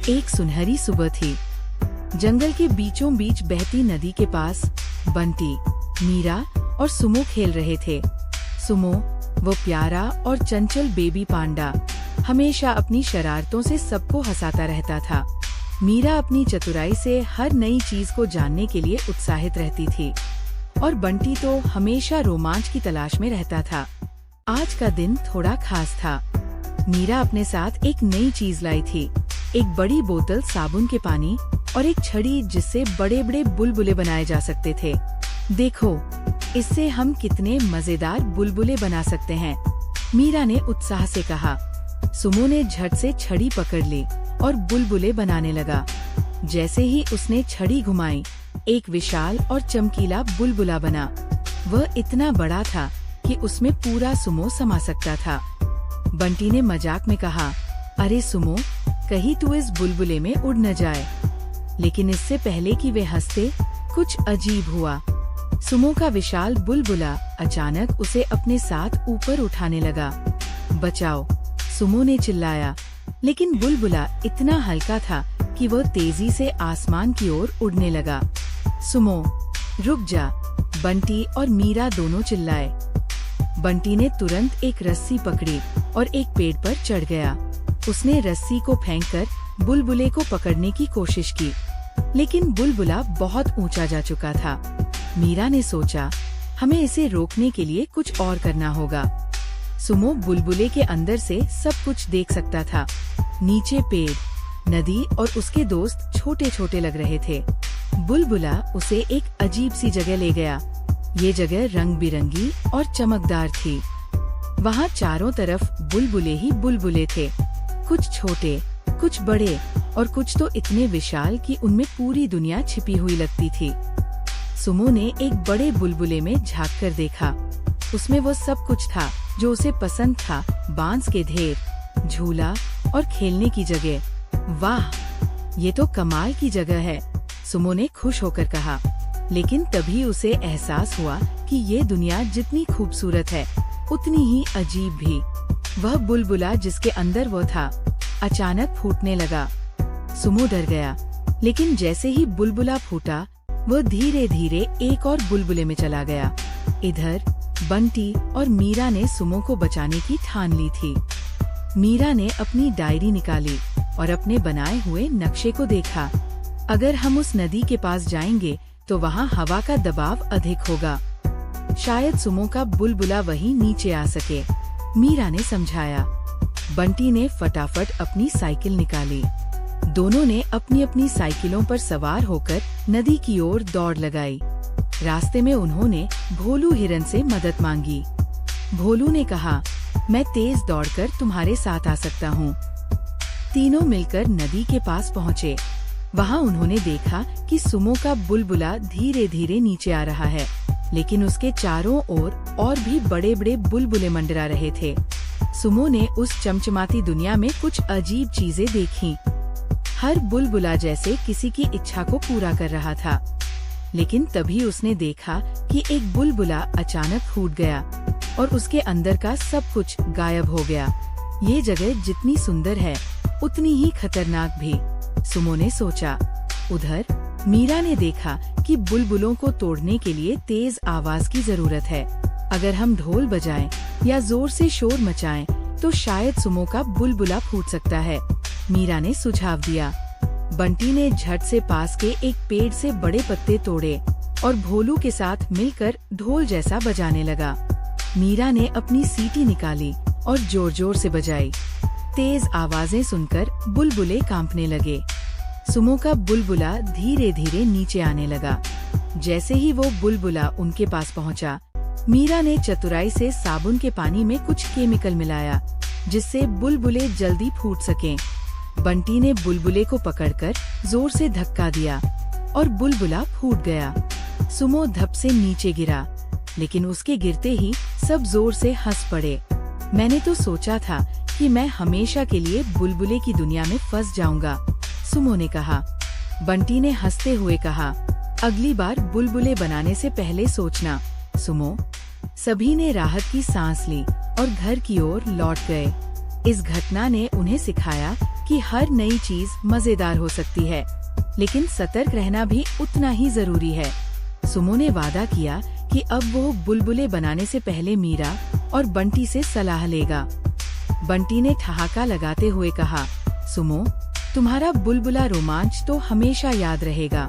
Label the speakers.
Speaker 1: एक सुनहरी सुबह थी। जंगल के बीचों बीच बहती नदी के पास बंटी, मीरा और सुमो खेल रहे थे। सुमो, वो प्यारा और चंचल बेबी पांडा, हमेशा अपनी शरारतों से सबको हंसाता रहता था। मीरा अपनी चतुराई से हर नई चीज को जानने के लिए उत्साहित रहती थी और बंटी तो हमेशा रोमांच की तलाश में रहता था। आज का दिन थोड़ा खास था। मीरा अपने साथ एक नई चीज लाई थी, एक बड़ी बोतल साबुन के पानी और एक छड़ी जिससे बड़े बड़े बुलबुले बनाए जा सकते थे। देखो, इससे हम कितने मजेदार बुलबुले बना सकते हैं, मीरा ने उत्साह से कहा। सुमो ने झट से छड़ी पकड़ ली और बुलबुले बनाने लगा। जैसे ही उसने छड़ी घुमाई, एक विशाल और चमकीला बुलबुला बना। वह इतना बड़ा था कि उसमें पूरा सुमो समा सकता था। बंटी ने मजाक में कहा, अरे सुमो, कहीं तू इस बुलबुले में उड़ न जाए। लेकिन इससे पहले कि वे हंसते, कुछ अजीब हुआ। सुमो का विशाल बुलबुला अचानक उसे अपने साथ ऊपर उठाने लगा। बचाओ, सुमो ने चिल्लाया, लेकिन बुलबुला इतना हल्का था कि वह तेजी से आसमान की ओर उड़ने लगा। सुमो, रुक जा, बंटी और मीरा दोनों चिल्लाए। बंटी ने तुरंत एक रस्सी पकड़ी और एक पेड़ पर चढ़ गया। उसने रस्सी को फेंककर बुलबुले को पकड़ने की कोशिश की, लेकिन बुलबुला बहुत ऊंचा जा चुका था। मीरा ने सोचा, हमें इसे रोकने के लिए कुछ और करना होगा। सुमो बुलबुले के अंदर से सब कुछ देख सकता था। नीचे पेड़, नदी और उसके दोस्त छोटे छोटे लग रहे थे। बुलबुला उसे एक अजीब सी जगह ले गया। ये जगह रंग बिरंगी और चमकदार थी। वहाँ चारों तरफ बुलबुले ही बुलबुले थे, कुछ छोटे, कुछ बड़े और कुछ तो इतने विशाल कि उनमें पूरी दुनिया छिपी हुई लगती थी। सुमो ने एक बड़े बुलबुले में झांक कर देखा। उसमें वो सब कुछ था जो उसे पसंद था, बांस के ढेर, झूला और खेलने की जगह। वाह, ये तो कमाल की जगह है, सुमो ने खुश होकर कहा। लेकिन तभी उसे एहसास हुआ कि ये दुनिया जितनी खूबसूरत है, उतनी ही अजीब भी। वह बुलबुला जिसके अंदर वो था, अचानक फूटने लगा। सुमो डर गया, लेकिन जैसे ही बुलबुला फूटा, वह धीरे धीरे एक और बुलबुले में चला गया। इधर बंटी और मीरा ने सुमो को बचाने की ठान ली थी। मीरा ने अपनी डायरी निकाली और अपने बनाए हुए नक्शे को देखा। अगर हम उस नदी के पास जाएंगे तो वहाँ हवा का दबाव अधिक होगा, शायद सुमो का बुलबुला वहीं नीचे आ सके, मीरा ने समझाया। बंटी ने फटाफट अपनी साइकिल निकाली। दोनों ने अपनी अपनी साइकिलों पर सवार होकर नदी की ओर दौड़ लगाई। रास्ते में उन्होंने भोलू हिरन से मदद मांगी। भोलू ने कहा, मैं तेज दौड़कर तुम्हारे साथ आ सकता हूँ। तीनों मिलकर नदी के पास पहुँचे। वहाँ उन्होंने देखा कि सुमो का बुलबुला धीरे धीरे नीचे आ रहा है, लेकिन उसके चारों ओर और भी बड़े बड़े बुलबुले मंडरा रहे थे। सुमो ने उस चमचमाती दुनिया में कुछ अजीब चीजें देखीं। हर बुलबुला जैसे किसी की इच्छा को पूरा कर रहा था। लेकिन तभी उसने देखा कि एक बुलबुला अचानक फूट गया और उसके अंदर का सब कुछ गायब हो गया। ये जगह जितनी सुंदर है, उतनी ही खतरनाक भी, सुमो ने सोचा। उधर मीरा ने देखा कि बुलबुलों को तोड़ने के लिए तेज आवाज की जरूरत है। अगर हम ढोल बजाएं या जोर से शोर मचाएं, तो शायद सुमो का बुलबुला फूट सकता है, मीरा ने सुझाव दिया। बंटी ने झट से पास के एक पेड़ से बड़े पत्ते तोड़े और भोलू के साथ मिलकर ढोल जैसा बजाने लगा। मीरा ने अपनी सीटी निकाली और जोर जोर से बजाई। तेज आवाजें सुनकर बुलबुले कांपने लगे। सुमो का बुलबुला धीरे धीरे नीचे आने लगा। जैसे ही वो बुलबुला उनके पास पहुंचा, मीरा ने चतुराई से साबुन के पानी में कुछ केमिकल मिलाया, जिससे बुलबुले जल्दी फूट सकें। बंटी ने बुलबुले को पकड़कर जोर से धक्का दिया और बुलबुला फूट गया। सुमो धप से नीचे गिरा, लेकिन उसके गिरते ही सब जोर से हंस पड़े। मैंने तो सोचा था कि मैं हमेशा के लिए बुलबुले की दुनिया में फंस जाऊंगा, सुमो ने कहा। बंटी ने हंसते हुए कहा, अगली बार बुलबुले बनाने से पहले सोचना, सुमो। सभी ने राहत की सांस ली और घर की ओर लौट गए। इस घटना ने उन्हें सिखाया कि हर नई चीज मजेदार हो सकती है, लेकिन सतर्क रहना भी उतना ही जरूरी है। सुमो ने वादा किया कि अब वो बुलबुले बनाने से पहले मीरा और बंटी से सलाह लेगा। बंटी ने ठहाका लगाते हुए कहा, सुमो, तुम्हारा बुलबुला रोमांच तो हमेशा याद रहेगा।